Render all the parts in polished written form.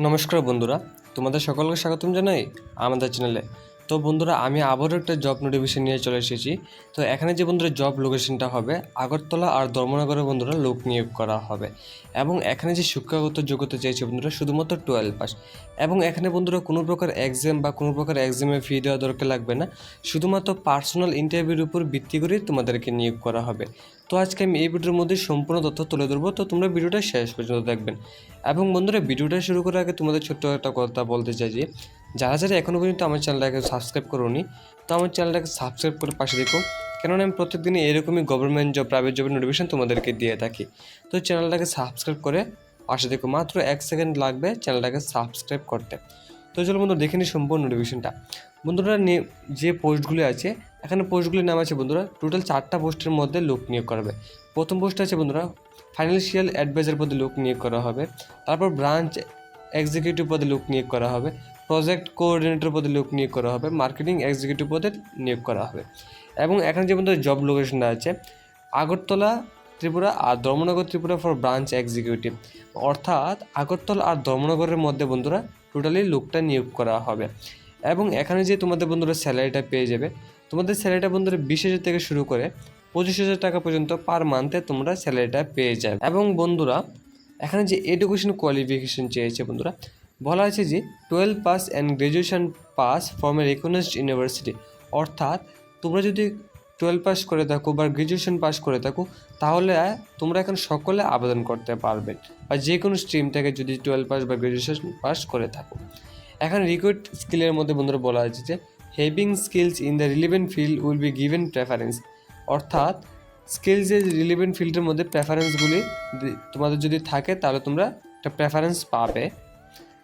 নমস্কার বন্ধুরা, তোমাদের সকলকে স্বাগতম জানাই আমাদের চ্যানেলে। তো বন্ধুরা, আমি আবারও একটা জব নোটিফিকেশন নিয়ে চলে এসেছি। তো এখানে যে বন্ধুরা জব লোকেশনটা হবে আগরতলা আর ধর্মনগরে বন্ধুরা লোক নিয়োগ করা হবে। এবং এখানে যে শিক্ষাগত যোগ্যতা চাইছে বন্ধুরা শুধুমাত্র 12 পাস। এবং এখানে বন্ধুরা কোনো প্রকার এক্সাম বা কোনো প্রকার এক্সামে ফি দেওয়া দরকার লাগবে না, শুধুমাত্র পার্সোনাল ইন্টারভিউর উপর ভিত্তি করে তোমাদেরকে নিয়োগ করা হবে। তো আজকে আমি এই ভিডিওর মধ্যে সম্পূর্ণ তথ্য তুলে ধরবো, তো তোমরা ভিডিওটা শেষ পর্যন্ত দেখবেন। এবং বন্ধুরা, ভিডিওটা শুরু করার আগে তোমাদের ছোট্ট একটা কথা বলতে চাই যে যারা এখনও পর্যন্ত আমার চ্যানেলটাকে সাবস্ক্রাইব করোনি, তো আমার চ্যানেলটাকে সাবস্ক্রাইব করে পাশে দেখো, কেননা আমি প্রত্যেকদিনই এরকমই গভর্নমেন্ট জব, প্রাইভেট জবের নোটিফিকেশন তোমাদেরকে দিয়ে থাকি। তো চ্যানেলটাকে সাবস্ক্রাইব করে পাশে দেখো, মাত্র 1 সেকেন্ড লাগবে চ্যানেলটাকে সাবস্ক্রাইব করতে। তো চলো বন্ধুরা, দেখে নিই সম্পূর্ণ নোটিফিকেশনটা। বন্ধুরা, যে পোস্টগুলি আছে এখানে পোস্টগুলির নাম আছে বন্ধুরা, টোটাল 4টা পোস্টের মধ্যে লোক নিয়োগ করবে। প্রথম পোস্ট আছে বন্ধুরা ফাইন্যান্সিয়াল অ্যাডভাইজার পদে লোক নিয়োগ করা হবে। তারপর ব্রাঞ্চ এক্সিকিউটিভ পদে লোক নিয়োগ করা হবে। প্রজেক্ট কোঅর্ডিনেটর পদে লোক নিয়োগ করা হবে। মার্কেটিং এক্সিকিউটিভ পদে নিয়োগ করা হবে। এবং এখানে যে বন্ধুরা জব লোকেশনটা আছে আগরতলা ত্রিপুরা আর Dharmanagar Tripura for branch executive, অর্থাৎ আগরতলা আর ধর্মনগরের মধ্যে বন্ধুরা টোটালি লোকটা নিয়োগ করা হবে। এবং এখানে যে তোমাদের বন্ধুরা স্যালারিটা পেয়ে যাবে, তোমাদের স্যালারিটা বন্ধুরা 20,000 থেকে শুরু করে 25,000 টাকা পর্যন্ত পার মান্থে তোমরা স্যালারিটা পেয়ে যাবে। এবং বন্ধুরা, এখানে যে এডুকেশন কোয়ালিফিকেশন চেয়েছে বন্ধুরা, বলা আছে যে 12 pass and graduation pass from a recognised university, অর্থাৎ তোমরা যদি 12 পাস করে থাকো বা গ্র্যাজুয়েশন পাস করে থাকো তাহলে তোমরা এখন সকলে আবেদন করতে পারবে, বা যে কোনো স্ট্রিম থেকে যদি 12 পাস বা গ্র্যাজুয়েশন পাস করে থাকো। এখানে রিকোয়ার্ড স্কিলের মধ্যে বন্ধুরা বলা আছে যে having skills in the relevant field will be given preference, অর্থাৎ স্কিলসের রিলেভেন্ট ফিল্ডের মধ্যে প্রেফারেন্সগুলি তোমাদের যদি থাকে তাহলে তোমরা একটা প্রেফারেন্স পাবে।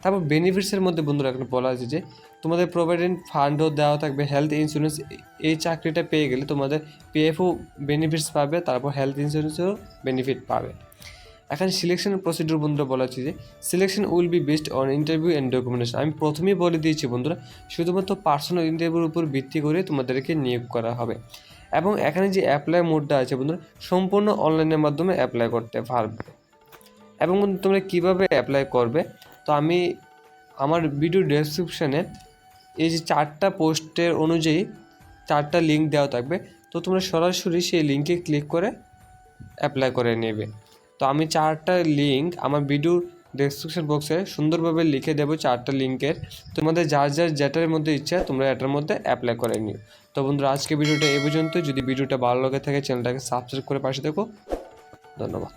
তারপর বেনিফিটসের মধ্যে বন্ধুরা এখানে বলা আছে যে তোমাদের প্রভিডেন্ট ফান্ডও দেওয়া থাকবে, হেলথ ইন্স্যুরেন্স, এই চাকরিটা পেয়ে গেলে তোমাদের পিএফও বেনিফিটস পাবে, তারপর হেলথ ইন্স্যুরেন্সেরও বেনিফিট পাবে। এখানে সিলেকশন প্রসিডিউর বন্ধুরা বলা হচ্ছে যে selection will be based on interview and documentation. আমি প্রথমেই বলে দিয়েছি বন্ধুরা, শুধুমাত্র পার্সোনাল ইন্টারভিউর উপর ভিত্তি করে তোমাদেরকে নিয়োগ করা হবে। এবং এখানে যে অ্যাপ্লাই মোডটা আছে বন্ধুরা, সম্পূর্ণ অনলাইনের মাধ্যমে অ্যাপ্লাই করতে পারবে। এবং তোমরা কীভাবে অ্যাপ্লাই করবে, তো আমি আমার ভিডিও ডেসক্রিপশানে এই যে 4টা পোস্টের অনুযায়ী 4টা লিঙ্ক দেওয়া থাকবে, তো তোমরা সরাসরি সেই লিঙ্কে ক্লিক করে অ্যাপ্লাই করে নেবে। তো আমি 4টা লিঙ্ক আমার ভিডিওর ডেসক্রিপশন বক্সে সুন্দরভাবে লিখে দেবো, 4টা লিঙ্কের। তোমাদের যার যেটার মধ্যে ইচ্ছা তোমরা এটার মধ্যে অ্যাপ্লাই করে নিও। তো বন্ধুরা, আজকে ভিডিওটা এই পর্যন্ত। যদি ভিডিওটা ভালো লাগে থাকে চ্যানেলটাকে সাবস্ক্রাইব করে পাশে দেখো। ধন্যবাদ।